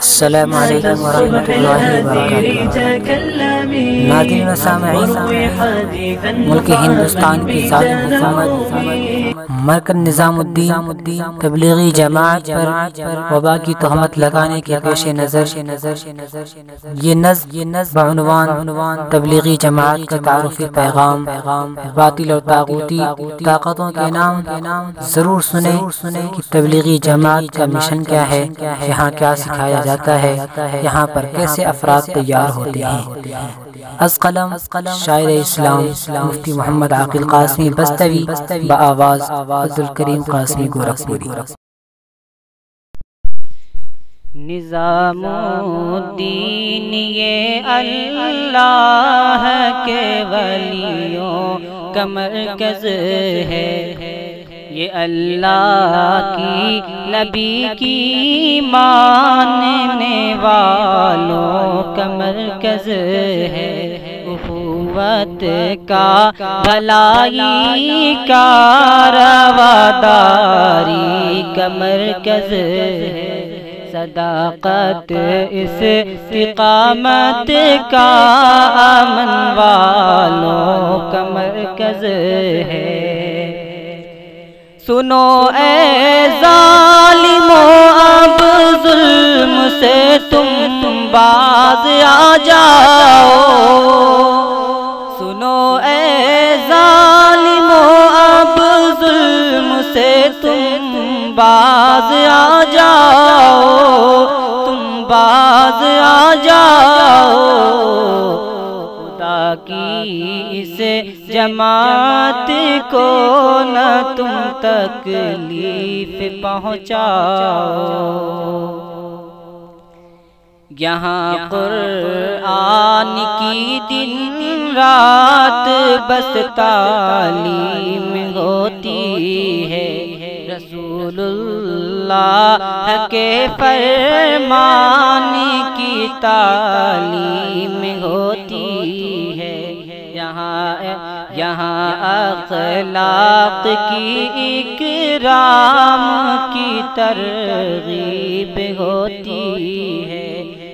السلام علیکم ورحمۃ اللہ وبرکاتہ۔ ناظرین و سامعین، ملک ہندوستان کی ظالم حکومت مرکز نظام الدین تبلیغی جماعت پر وبا کی تہمت لگانے کے پیش نظر یہ نظم بعنوان تبلیغی جماعت کا تعارفی پیغام باطل اور طاغوتی طاقتوں کے نام ضرور سنیں کہ تبلیغی جماعت کا مشن کیا ہے، یہاں کیا سکھایا جاتا ہے، یہاں پر کیسے افراد تیار ہوتے ہیں۔ از قلم شاعر اسلام مفتی محمد عاقل قاسمی بستوی، بآواز عبدالکریم قاسمی گورکھپوری۔ نظام الدین یہ اللہ کے ولیوں کا مرکز ہے، یہ اللہ کی نبی کی ماننے والوں کا مرکز ہے، اخوت کا بھلائی کا رواداری کا مرکز ہے، صداقت استقامت کا امن والوں کا مرکز ہے۔ سنو اے ظالموں اب ظلم سے تم باز آ جاؤ، سنو اے ظالموں اب ظلم سے تم باز آ جاؤ، تم باز آ جاؤ، خدا کی اس جماعت کو نہ تم تکلیف پہنچاؤ، یہاں قرآن کی دن رات بس تعلیم ہوتی ہے، رسول اللہ کے فرمان کی تعلیم ہوتی ہے، یہاں اخلاق کی اکرام کی ترغیب ہوتی ہے،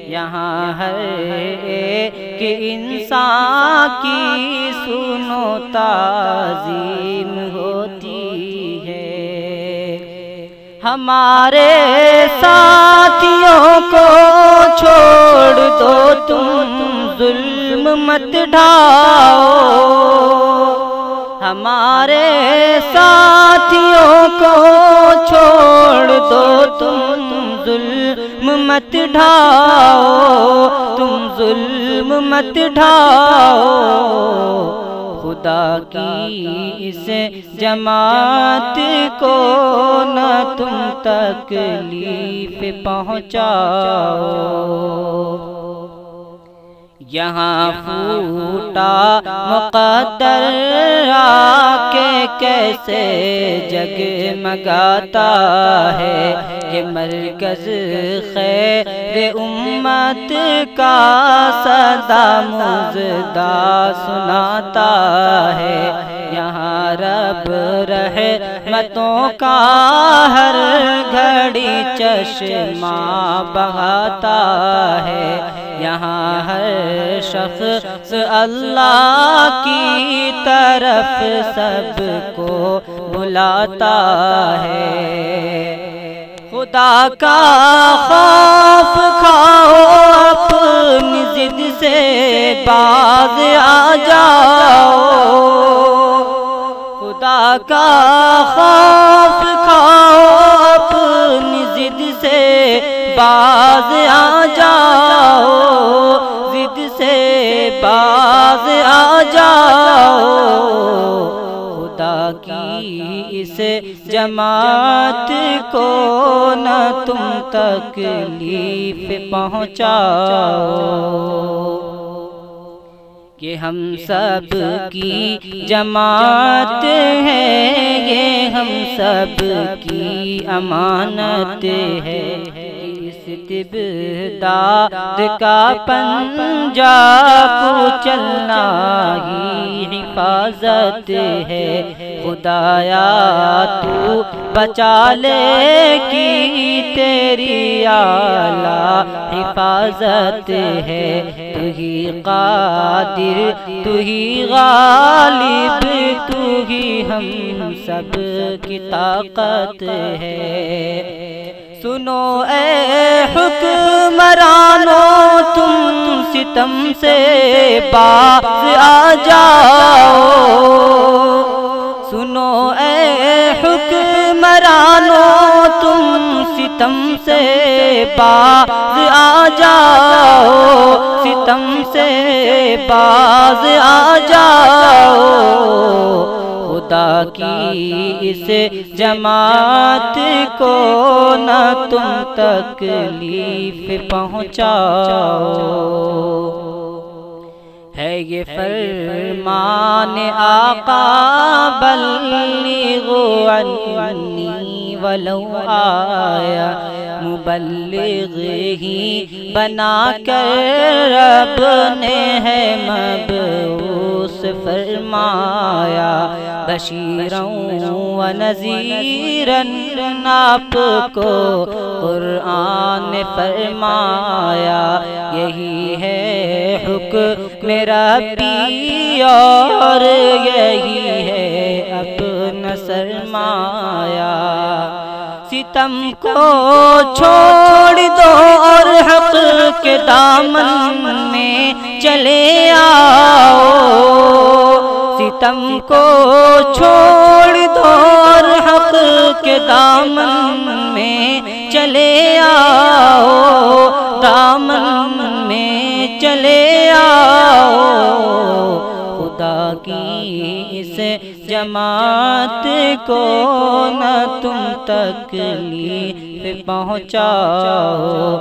یہاں ہر ایک انسان کی سنو تعظیم ہوتی ہے، ہمارے ساتھیوں کو چھوڑ دو تم ظلم مت ڈھاؤ، ہمارے ساتھیوں کو چھوڑ دو تم ظلم مت ڈھاؤ، تم ظلم مت ڈھاؤ، خدا کی اس جماعت کو نہ تم تکلیف پہنچاؤ، یہاں پھوٹا مقدر آ کے کیسے جگمگاتا ہے، یہ مرکز خیر امت کا صدا مزدہ سناتا ہے، یہاں رب رحمتوں کا ہر گھڑی چشمہ بہاتا ہے، یہاں ہر شخص اللہ کی طرف سب کو بلاتا ہے، خدا کا خوف کھاؤ اپنی ضد سے باز آ جاؤ، خدا کا خوف کھاؤ اپنی ضد سے باز آ جاؤ، ضد سے باز آ جاؤ، خدا کی اس جماعت کو نہ تم تکلیف پہنچاؤ، کہ ہم سب کی جماعت ہے، یہ ہم سب کی امانت ہے، استبداد کا پنجہ کچلنا ہی حفاظت ہے، خدایا تو بچا لے کی تیری اعلیٰ حفاظت ہے، تو ہی قادر، تو ہی غالب، تو ہی ہم سب کی طاقت ہے۔ سنو اے حکمرانوں تم ستم سے باز آ جاؤ، سنو اے حکمرانوں تم ستم سے باز آ جاؤ، ستم سے باز آ جاؤ، خدا کی اس جماعت کو نہ تم تکلیف پہنچاؤ۔ ہے یہ فرمان آقا بلغوا عنی ولو آیا، مبلغ ہی بنا کر رب نے ہے مبعوث فرمایا، بشیراً و نذیراً آپ کو قرآن نے فرمایا، یہی ہے حکم ربی اور یہی ہے اپنا سرمایہ۔ ستم کو چھوڑ دو اور حق کے دامن میں چلے آؤ، ستم کو چھوڑ دو اور حق کے دامن میں چلے آؤ، دامن میں چلے آؤ، خدا کی اس جماعت کو نہ تم تکلیف پہنچاؤ۔